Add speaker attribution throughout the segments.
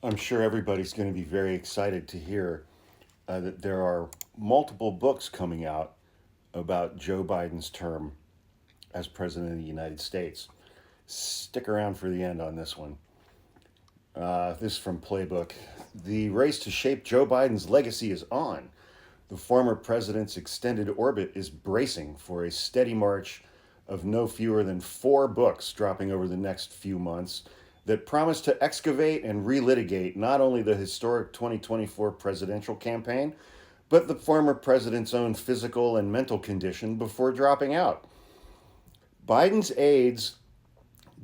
Speaker 1: I'm sure everybody's going to be very excited to hear that there are multiple books coming out about Joe Biden's term as President of the United States. Stick around for the end on this one. This is from Playbook. The race to shape Joe Biden's legacy is on. The former president's extended orbit is bracing for a steady march of no fewer than 4 books dropping over the next few months that promise to excavate and relitigate not only the historic 2024 presidential campaign, but the former president's own physical and mental condition before dropping out. Biden's aides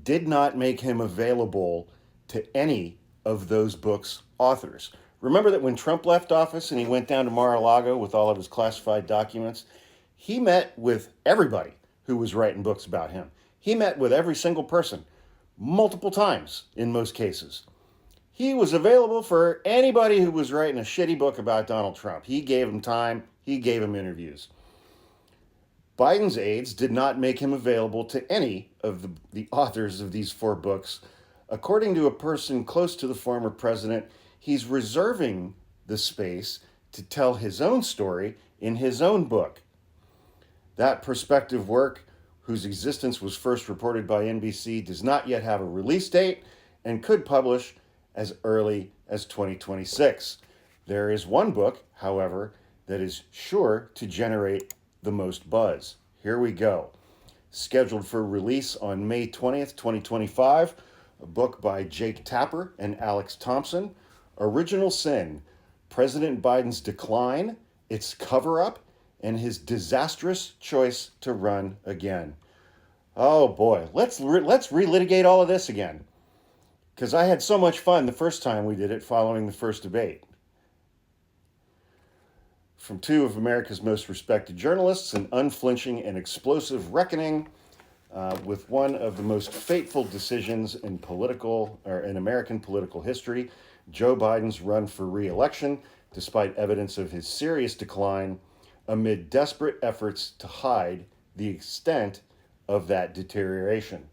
Speaker 1: did not make him available to any of those books' authors. Remember that when Trump left office and he went down to Mar-a-Lago with all of his classified documents, he met with everybody who was writing books about him. He met with every single person, multiple times in most cases. He was available for anybody who was writing a shitty book about Donald Trump. He gave him time, he gave him interviews. Biden's aides did not make him available to any of the authors of these 4 books. According to a person close to the former president, he's reserving the space to tell his own story in his own book. That prospective work, whose existence was first reported by NBC, does not yet have a release date and could publish as early as 2026. There is one book, however, that is sure to generate the most buzz. Here we go. Scheduled for release on May 20th, 2025, a book by Jake Tapper and Alex Thompson, Original Sin, President Biden's Decline, Its Cover-Up, and His Disastrous Choice to Run Again. Oh boy, let's relitigate all of this again, because I had so much fun the first time we did it following the first debate. From 2 of America's most respected journalists, an unflinching and explosive reckoning with one of the most fateful decisions in American political history, Joe Biden's run for re-election, despite evidence of his serious decline, amid desperate efforts to hide the extent of that deterioration.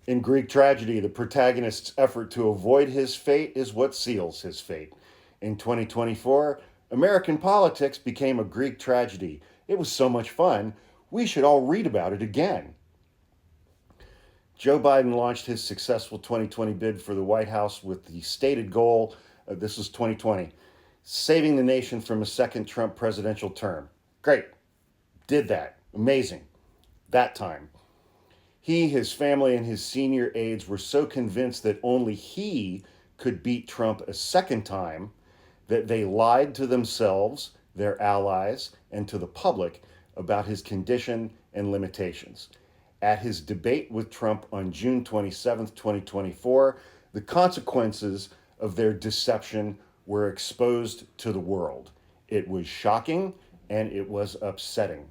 Speaker 1: In Greek tragedy, the protagonist's effort to avoid his fate is what seals his fate. In 2024, American politics became a Greek tragedy. It was so much fun, we should all read about it again. Joe Biden launched his successful 2020 bid for the White House with the stated goal, this was 2020, saving the nation from a second Trump presidential term. Great. Did that. Amazing. That time. He, his family, and his senior aides were so convinced that only he could beat Trump a second time that they lied to themselves, their allies, and to the public about his condition and limitations. At his debate with Trump on June 27, 2024, the consequences of their deception were exposed to the world. It was shocking and it was upsetting.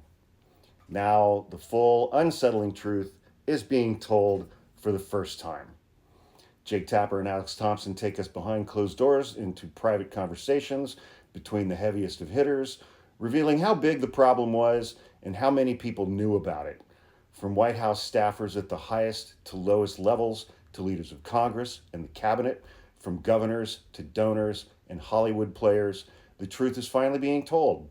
Speaker 1: Now, the full, unsettling truth is being told for the first time. Jake Tapper and Alex Thompson take us behind closed doors into private conversations between the heaviest of hitters, revealing how big the problem was and how many people knew about it. From White House staffers at the highest to lowest levels to leaders of Congress and the cabinet, from governors to donors and Hollywood players, the truth is finally being told.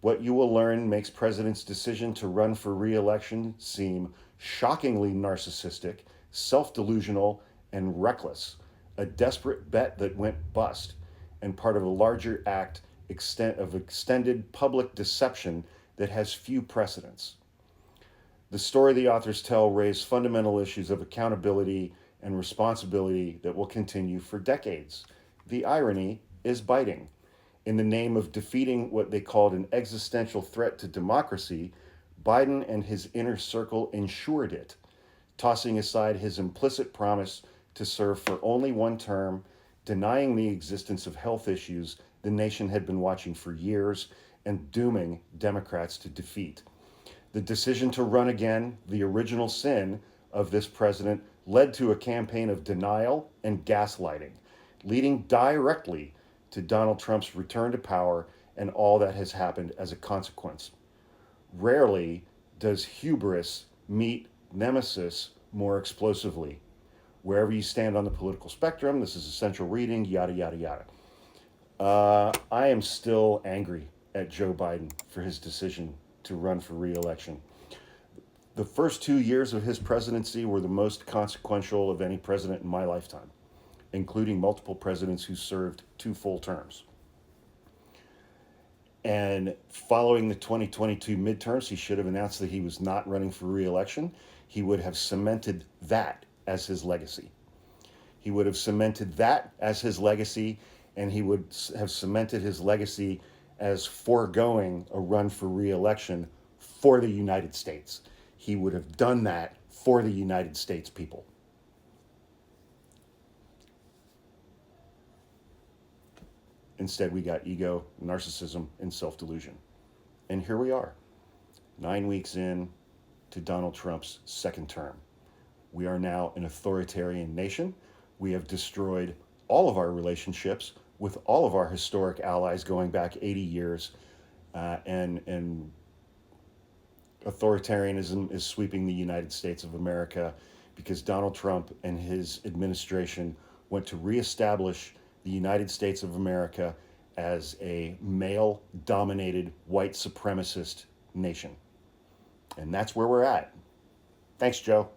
Speaker 1: What you will learn makes President's decision to run for re-election seem shockingly narcissistic, self-delusional, and reckless, a desperate bet that went bust, and part of a larger act of extended public deception that has few precedents. The story the authors tell raise fundamental issues of accountability and responsibility that will continue for decades. The irony is biting. In the name of defeating what they called an existential threat to democracy, Biden and his inner circle ensured it, tossing aside his implicit promise to serve for only one term, denying the existence of health issues the nation had been watching for years, and dooming Democrats to defeat. The decision to run again, the original sin of this president, led to a campaign of denial and gaslighting, leading directly to Donald Trump's return to power and all that has happened as a consequence. Rarely does hubris meet nemesis more explosively. wherever you stand on the political spectrum, this is essential reading, yada, yada, yada. I am still angry at Joe Biden for his decision to run for re-election. The first 2 years of his presidency were the most consequential of any president in my lifetime, including multiple presidents who served 2 full terms. And following the 2022 midterms, he should have announced that he was not running for re-election. He would have cemented that as his legacy. He would have cemented that as his legacy, and he would have cemented his legacy as foregoing a run for re-election for the United States. He would have done that for the United States people. Instead, we got ego, narcissism, and self-delusion. And here we are, 9 weeks in to Donald Trump's second term. We are now an authoritarian nation. We have destroyed all of our relationships with all of our historic allies going back 80 years. And authoritarianism is sweeping the United States of America because Donald Trump and his administration want to reestablish the United States of America as a male-dominated white supremacist nation. And that's where we're at. Thanks, Joe.